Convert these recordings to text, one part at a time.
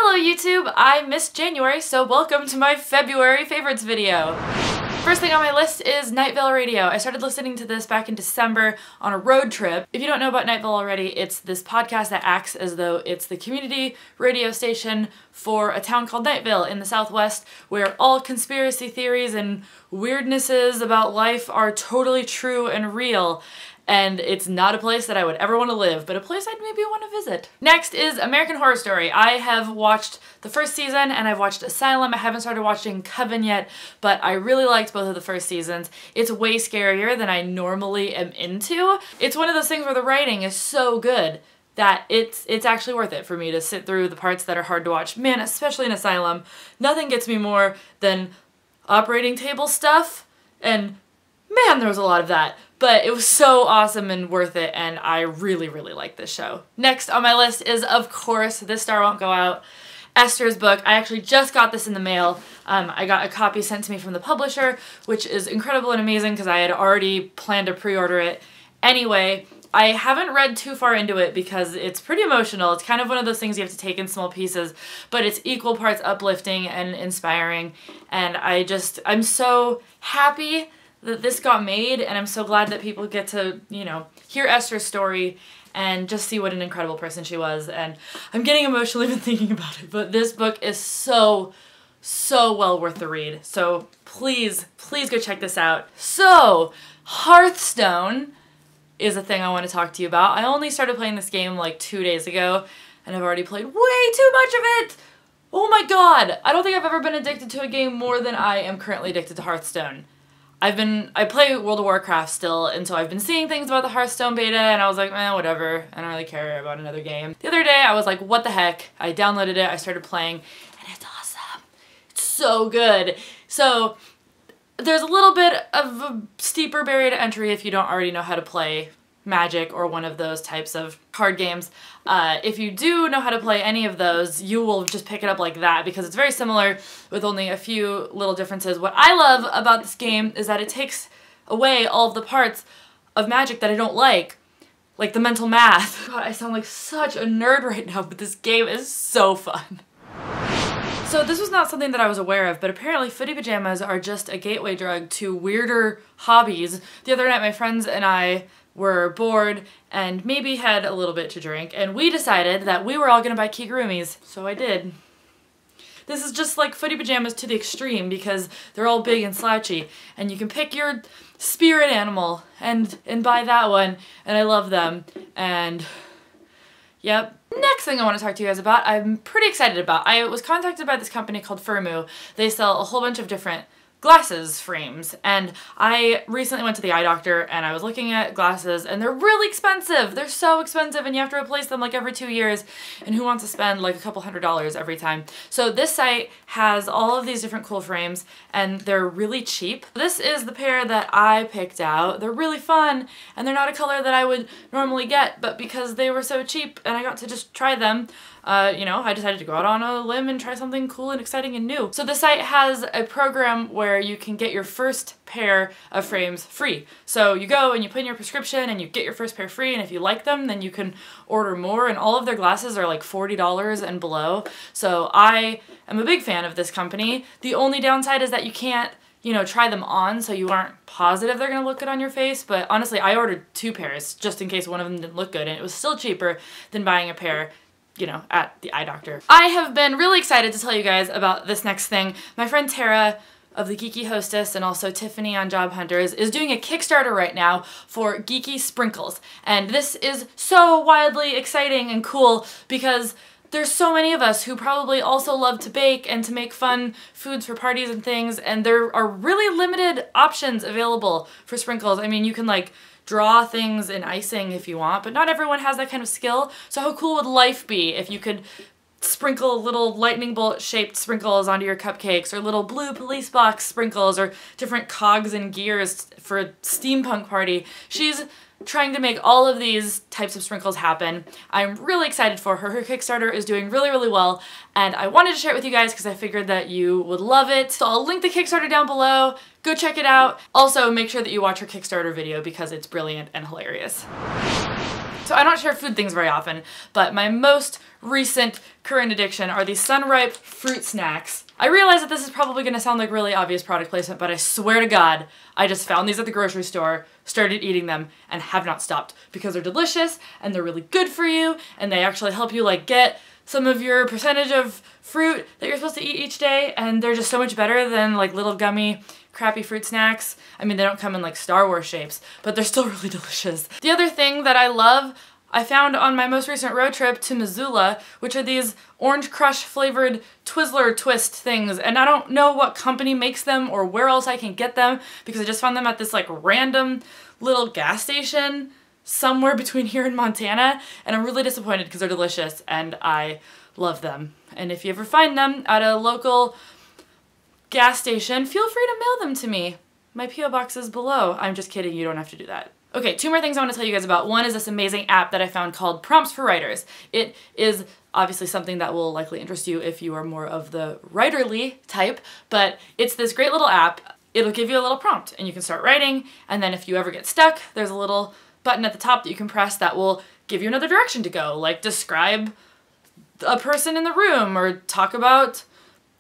Hello YouTube! I missed January, so welcome to my February favorites video. First thing on my list is Night Vale Radio. I started listening to this back in December on a road trip. If you don't know about Night Vale already, it's this podcast that acts as though it's the community radio station for a town called Night Vale in the Southwest, where all conspiracy theories and weirdnesses about life are totally true and real. And it's not a place that I would ever want to live, but a place I'd maybe want to visit. Next is American Horror Story. I have watched the first season and I've watched Asylum. I haven't started watching Coven yet, but I really liked both of the first seasons. It's way scarier than I normally am into. It's one of those things where the writing is so good that it's actually worth it for me to sit through the parts that are hard to watch. Man, especially in Asylum, nothing gets me more than operating table stuff, and man, there was a lot of that. But it was so awesome and worth it, and I really, really like this show. Next on my list is, of course, This Star Won't Go Out, Esther's book. I actually just got this in the mail. I got a copy sent to me from the publisher, which is incredible and amazing because I had already planned to pre-order it. Anyway, I haven't read too far into it because it's pretty emotional. It's kind of one of those things you have to take in small pieces, but it's equal parts uplifting and inspiring, and I'm so happy that this got made, and I'm so glad that people get to, you know, hear Esther's story and just see what an incredible person she was. And I'm getting emotional even thinking about it, but this book is so well worth the read. So please go check this out. So Hearthstone is a thing I want to talk to you about. I only started playing this game like 2 days ago, and I've already played way too much of it. Oh my god! I don't think I've ever been addicted to a game more than I am currently addicted to Hearthstone. I play World of Warcraft still, and so I've been seeing things about the Hearthstone beta, and I was like, whatever, I don't really care about another game. The other day, I was like, what the heck? I downloaded it, I started playing, and it's awesome. It's so good. So, there's a little bit of a steeper barrier to entry if you don't already know how to play Magic or one of those types of card games. If you do know how to play any of those, you will just pick it up like that because it's very similar with only a few little differences. What I love about this game is that it takes away all of the parts of Magic that I don't like the mental math. God, I sound like such a nerd right now, but this game is so fun. So this was not something that I was aware of, but apparently footy pajamas are just a gateway drug to weirder hobbies. The other night my friends and I were bored and maybe had a little bit to drink, and we decided that we were all gonna buy kigurumis. So I did. This is just like footy pajamas to the extreme because they're all big and slouchy, and you can pick your spirit animal and buy that one, and I love them. And yep. Next thing I want to talk to you guys about, I'm pretty excited about. I was contacted by this company called Firmoo. They sell a whole bunch of different glasses frames, and I recently went to the eye doctor and I was looking at glasses, and they're really expensive. They're so expensive, and you have to replace them like every 2 years, and who wants to spend like a couple $100s every time? So this site has all of these different cool frames, and they're really cheap. This is the pair that I picked out. They're really fun, and they're not a color that I would normally get, but because they were so cheap and I got to just try them, you know, I decided to go out on a limb and try something cool and exciting and new. So the site has a program where you can get your first pair of frames free. So you go and you put in your prescription and you get your first pair free, and if you like them, then you can order more, and all of their glasses are like $40 and below. So I am a big fan of this company. The only downside is that you can't, you know, try them on, so you aren't positive they're gonna look good on your face, but honestly, I ordered 2 pairs just in case one of them didn't look good, and it was still cheaper than buying a pair, you know, at the eye doctor. I have been really excited to tell you guys about this next thing. My friend Tara of the Geeky Hostess, and also Tiffany on Job Hunters, is doing a Kickstarter right now for Geeky Sprinkles. And this is so wildly exciting and cool because there's so many of us who probably also love to bake and to make fun foods for parties and things, and there are really limited options available for sprinkles. I mean, you can like draw things in icing if you want, but not everyone has that kind of skill. So how cool would life be if you could sprinkle little lightning bolt shaped sprinkles onto your cupcakes, or little blue police box sprinkles, or different cogs and gears for a steampunk party? She's trying to make all of these types of sprinkles happen. I'm really excited for her. Her Kickstarter is doing really well, and I wanted to share it with you guys because I figured that you would love it. So I'll link the Kickstarter down below. Go check it out. Also, make sure that you watch her Kickstarter video because it's brilliant and hilarious. So I don't share food things very often, but my most recent current addiction are these sun-ripe fruit snacks. I realize that this is probably going to sound like really obvious product placement, but I swear to God, I just found these at the grocery store, started eating them, and have not stopped because they're delicious and they're really good for you, and they actually help you like get some of your percentage of fruit that you're supposed to eat each day, and they're just so much better than like little gummy crappy fruit snacks. I mean, they don't come in like Star Wars shapes, but they're still really delicious. The other thing that I love, I found on my most recent road trip to Missoula, which are these orange crush flavored Twizzler twist things, and I don't know what company makes them or where else I can get them because I just found them at this like random little gas station somewhere between here and Montana, and I'm really disappointed because they're delicious and I love them. And if you ever find them at a local gas station, feel free to mail them to me. My P.O. box is below. I'm just kidding, you don't have to do that. Okay, two more things I want to tell you guys about. One is this amazing app that I found called Prompts for Writers. It is obviously something that will likely interest you if you are more of the writerly type, but it's this great little app. It'll give you a little prompt and you can start writing, and then if you ever get stuck, there's a little button at the top that you can press that will give you another direction to go, like describe a person in the room or talk about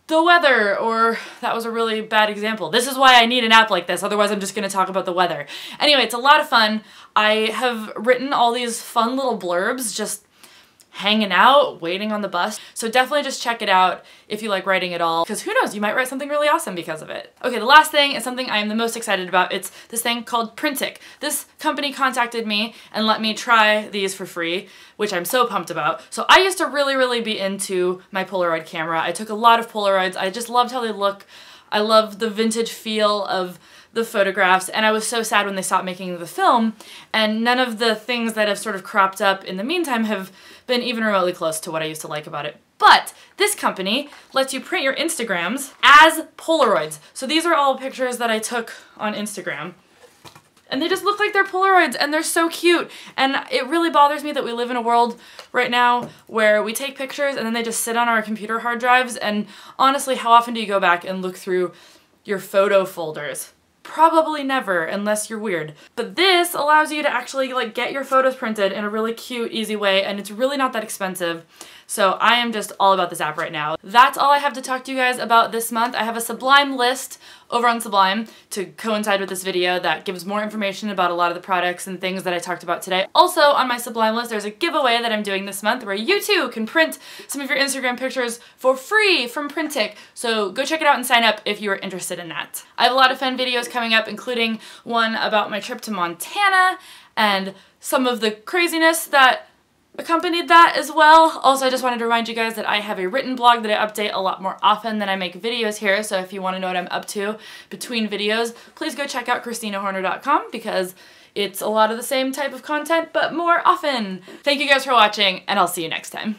the weather, or that was a really bad example. This is why I need an app like this, otherwise I'm just gonna talk about the weather. Anyway, it's a lot of fun. I have written all these fun little blurbs just hanging out, waiting on the bus. So definitely just check it out if you like writing at all, because who knows, you might write something really awesome because of it. Okay, the last thing is something I am the most excited about. It's this thing called Printic. This company contacted me and let me try these for free, which I'm so pumped about. So I used to really be into my Polaroid camera. I took a lot of Polaroids. I just loved how they look. I love the vintage feel of the photographs, and I was so sad when they stopped making the film, and none of the things that have sort of cropped up in the meantime have been even remotely close to what I used to like about it. But this company lets you print your Instagrams as Polaroids. So these are all pictures that I took on Instagram, and they just look like they're Polaroids, and they're so cute. And it really bothers me that we live in a world right now where we take pictures and then they just sit on our computer hard drives, and honestly, how often do you go back and look through your photo folders? Probably never, unless you're weird. But this allows you to actually like get your photos printed in a really cute, easy way, and it's really not that expensive. So I am just all about this app right now. That's all I have to talk to you guys about this month. I have a Sublime list over on Sublime to coincide with this video that gives more information about a lot of the products and things that I talked about today. Also on my Sublime list, there's a giveaway that I'm doing this month where you too can print some of your Instagram pictures for free from Printic. So go check it out and sign up if you are interested in that. I have a lot of fun videos coming up, including one about my trip to Montana and some of the craziness that accompanied that as well. Also, I just wanted to remind you guys that I have a written blog that I update a lot more often than I make videos here, so if you want to know what I'm up to between videos, please go check out KristinaHorner.com because it's a lot of the same type of content, but more often. Thank you guys for watching, and I'll see you next time.